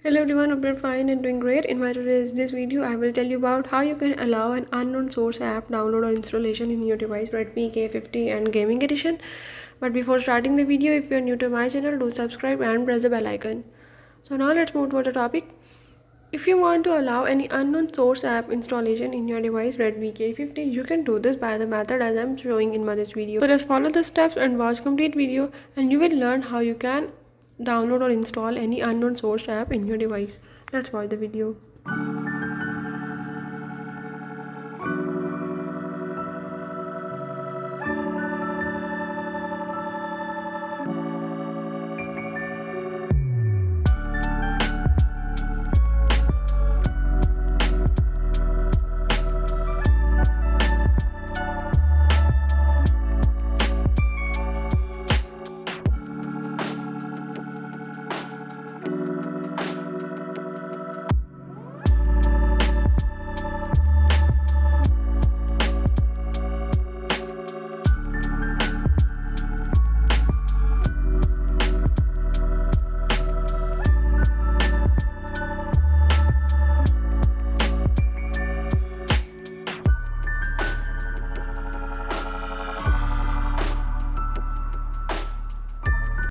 Hello everyone, hope you're fine and doing great. In my today's this video, I will tell you about how you can allow an unknown source app download or installation in your device Redmi K50 and gaming edition. But before starting the video, if you're new to my channel, do subscribe and press the bell icon. So now let's move to the topic. If you want to allow any unknown source app installation in your device Redmi K50, you can do this by the method as I'm showing in this video. So just follow the steps and watch complete video and you will learn how you can download or install any unknown source app in your device. Let's watch the video.